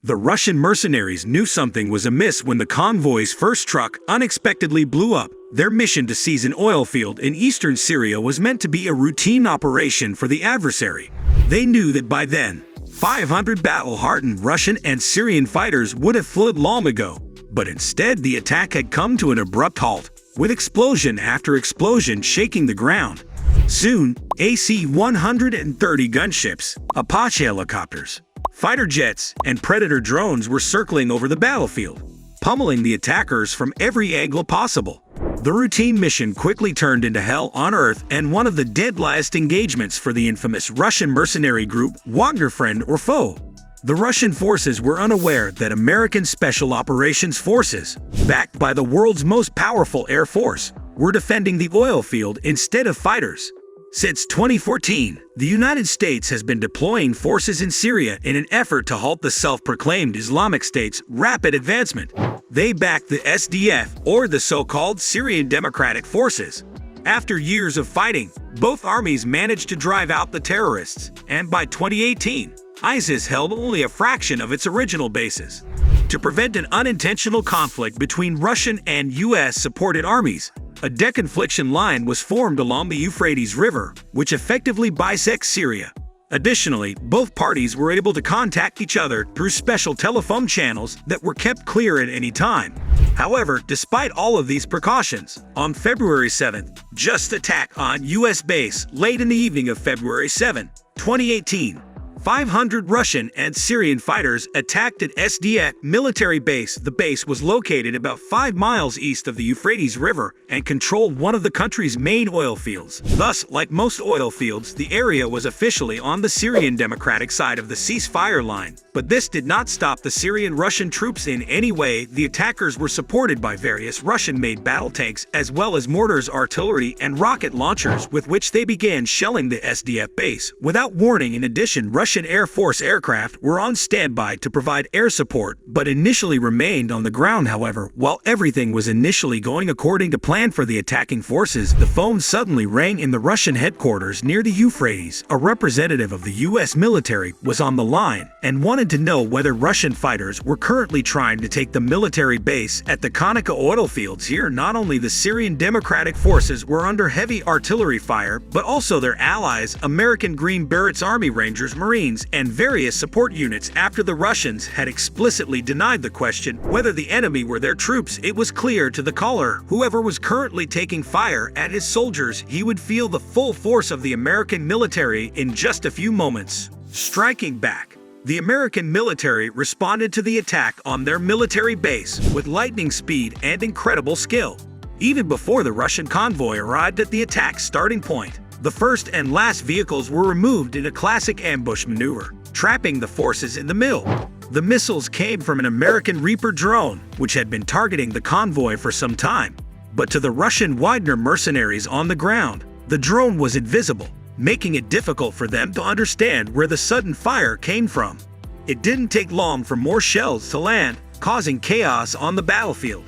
The Russian mercenaries knew something was amiss when the convoy's first truck unexpectedly blew up. Their mission to seize an oil field in eastern Syria was meant to be a routine operation for the adversary. They knew that by then, 500 battle-hardened Russian and Syrian fighters would have fled long ago. But instead, the attack had come to an abrupt halt, with explosion after explosion shaking the ground. Soon, AC-130 gunships, Apache helicopters, fighter jets, and Predator drones were circling over the battlefield, pummeling the attackers from every angle possible. The routine mission quickly turned into hell on earth and one of the deadliest engagements for the infamous Russian mercenary group Wagner, friend or foe. The Russian forces were unaware that American Special Operations Forces, backed by the world's most powerful air force, were defending the oil field instead of fighters. Since 2014, the United States has been deploying forces in Syria in an effort to halt the self-proclaimed Islamic State's rapid advancement. They back the SDF, or the so-called Syrian Democratic Forces. After years of fighting, both armies managed to drive out the terrorists, and by 2018, ISIS held only a fraction of its original bases. To prevent an unintentional conflict between Russian and US-supported armies, a deconfliction line was formed along the Euphrates River, which effectively bisects Syria. Additionally, both parties were able to contact each other through special telephone channels that were kept clear at any time. However, despite all of these precautions, on February 7th, just attack on US base late in the evening of February 7, 2018, 500 Russian and Syrian fighters attacked at SDF military base. The base was located about 5 miles east of the Euphrates River and controlled one of the country's main oil fields. Thus, like most oil fields, the area was officially on the Syrian Democratic side of the ceasefire line. But this did not stop the Syrian-Russian troops in any way. The attackers were supported by various Russian-made battle tanks as well as mortars, artillery, and rocket launchers with which they began shelling the SDF base. Without warning, in addition, Russian Air Force aircraft were on standby to provide air support, but initially remained on the ground. However, while everything was initially going according to plan for the attacking forces, the phone suddenly rang in the Russian headquarters near the Euphrates. A representative of the US military was on the line and wanted to know whether Russian fighters were currently trying to take the military base at the Konica oil fields. Here, not only the Syrian Democratic Forces were under heavy artillery fire, but also their allies, American Green Berets, Army Rangers, Marines, and various support units. After the Russians had explicitly denied the question whether the enemy were their troops, it was clear to the caller, whoever was currently taking fire at his soldiers, he would feel the full force of the American military in just a few moments. Striking back, the American military responded to the attack on their military base with lightning speed and incredible skill. Even before the Russian convoy arrived at the attack starting point, the first and last vehicles were removed in a classic ambush maneuver, trapping the forces in the middle. The missiles came from an American Reaper drone, which had been targeting the convoy for some time. But to the Russian Wagner mercenaries on the ground, the drone was invisible, making it difficult for them to understand where the sudden fire came from. It didn't take long for more shells to land, causing chaos on the battlefield.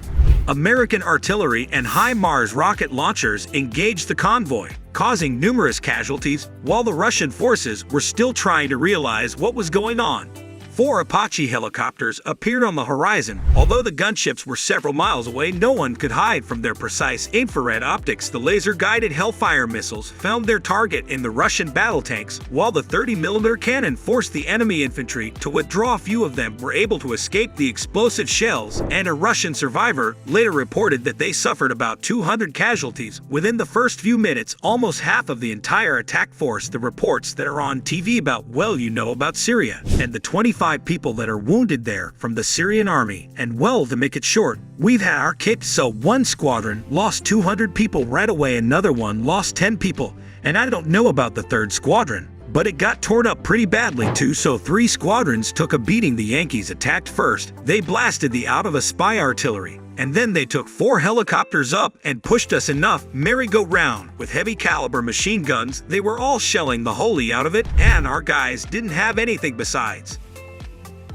American artillery and HIMARS rocket launchers engaged the convoy, causing numerous casualties, while the Russian forces were still trying to realize what was going on. 4 Apache helicopters appeared on the horizon. Although the gunships were several miles away, no one could hide from their precise infrared optics. The laser-guided Hellfire missiles found their target in the Russian battle tanks, while the 30mm cannon forced the enemy infantry to withdraw. Few of them were able to escape the explosive shells, and a Russian survivor later reported that they suffered about 200 casualties within the first few minutes, almost half of the entire attack force. The reports that are on TV about, well, you know about Syria, and the 25 people that are wounded there from the Syrian army. And well, to make it short, we've had our kick. So one squadron lost 200 people right away, another one lost 10 people, and I don't know about the third squadron, but it got torn up pretty badly too. So 3 squadrons took a beating. The Yankees attacked first. They blasted the out of a spy artillery, and then they took 4 helicopters up and pushed us enough merry-go-round with heavy caliber machine guns. They were all shelling the holy out of it, and our guys didn't have anything besides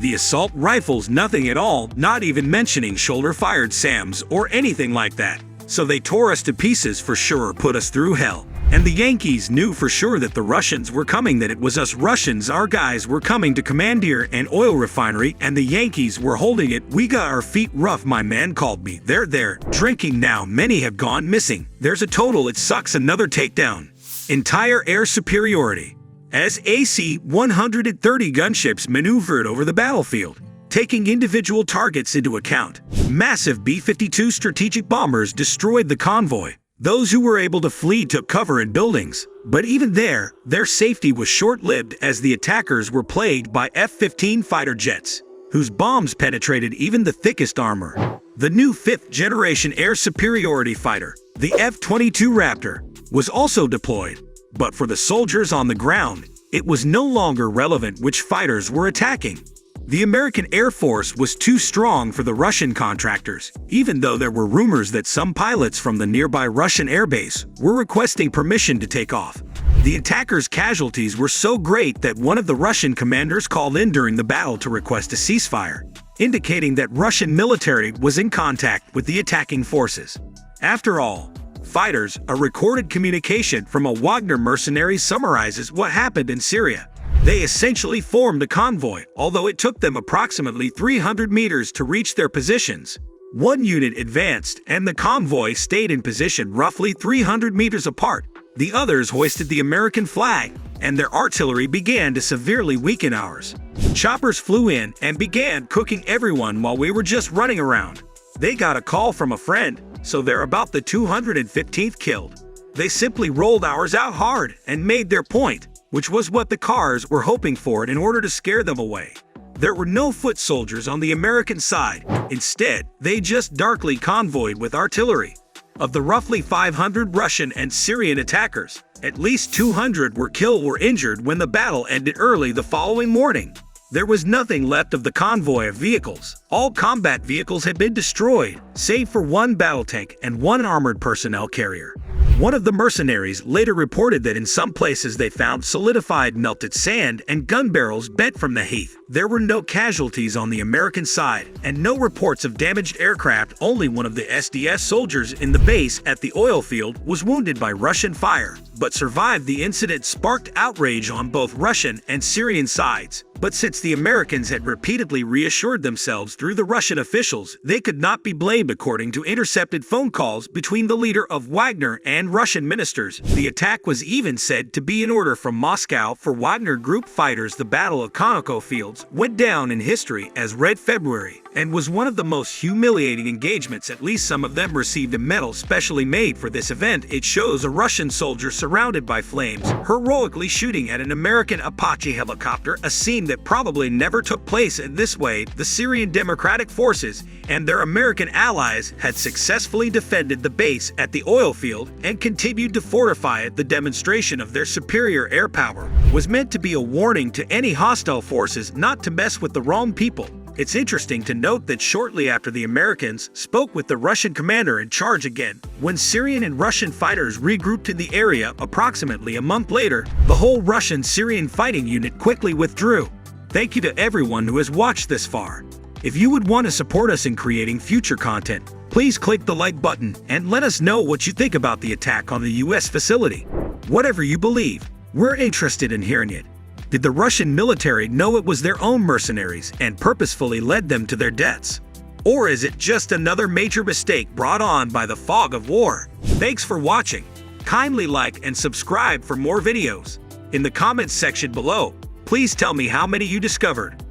the assault rifles, nothing at all, not even mentioning shoulder-fired SAMs or anything like that. So they tore us to pieces for sure, put us through hell. And the Yankees knew for sure that the Russians were coming, that it was us Russians, our guys were coming to commandeer an oil refinery, and the Yankees were holding it. We got our feet rough, my man called me. They're there, drinking now. Many have gone missing. There's a total, it sucks, another takedown. Entire air superiority. As AC-130 gunships maneuvered over the battlefield, taking individual targets into account. Massive B-52 strategic bombers destroyed the convoy. Those who were able to flee took cover in buildings, but even there, their safety was short-lived as the attackers were plagued by F-15 fighter jets, whose bombs penetrated even the thickest armor. The new fifth-generation air superiority fighter, the F-22 Raptor, was also deployed, but for the soldiers on the ground, it was no longer relevant which fighters were attacking. The American Air Force was too strong for the Russian contractors, even though there were rumors that some pilots from the nearby Russian airbase were requesting permission to take off. The attackers' casualties were so great that one of the Russian commanders called in during the battle to request a ceasefire, indicating that Russian military was in contact with the attacking forces. After all, fighters, a recorded communication from a Wagner mercenary summarizes what happened in Syria. They essentially formed a convoy, although it took them approximately 300 meters to reach their positions. One unit advanced, and the convoy stayed in position roughly 300 meters apart. The others hoisted the American flag, and their artillery began to severely weaken ours. Choppers flew in and began cooking everyone while we were just running around. They got a call from a friend, so they're about the 215th killed. They simply rolled ours out hard and made their point, which was what the cars were hoping for in order to scare them away. There were no foot soldiers on the American side. Instead, they just darkly convoyed with artillery. Of the roughly 500 Russian and Syrian attackers, at least 200 were killed or injured when the battle ended early the following morning. There was nothing left of the convoy of vehicles. All combat vehicles had been destroyed, save for one battle tank and one armored personnel carrier. One of the mercenaries later reported that in some places they found solidified melted sand and gun barrels bent from the heath. There were no casualties on the American side and no reports of damaged aircraft. Only one of the SDS soldiers in the base at the oil field was wounded by Russian fire, but survived. The incident sparked outrage on both Russian and Syrian sides. But since the Americans had repeatedly reassured themselves through the Russian officials, they could not be blamed. According to intercepted phone calls between the leader of Wagner and Russian ministers, the attack was even said to be an order from Moscow for Wagner group fighters. The Battle of Conoco Fields went down in history as Red February and was one of the most humiliating engagements. At least some of them received a medal specially made for this event. It shows a Russian soldier surrounded by flames, heroically shooting at an American Apache helicopter, a scene that probably never took place in this way. The Syrian Democratic Forces and their American allies had successfully defended the base at the oil field and continued to fortify it. The demonstration of their superior air power was meant to be a warning to any hostile forces not to mess with the wrong people. It's interesting to note that shortly after the Americans spoke with the Russian commander in charge again, when Syrian and Russian fighters regrouped in the area approximately a month later, the whole Russian-Syrian fighting unit quickly withdrew. Thank you to everyone who has watched this far. If you would want to support us in creating future content, please click the like button and let us know what you think about the attack on the US facility. Whatever you believe, we're interested in hearing it. Did the Russian military know it was their own mercenaries and purposefully led them to their deaths? Or is it just another major mistake brought on by the fog of war? Thanks for watching. Kindly like and subscribe for more videos. In the comments section below, please tell me how many you discovered.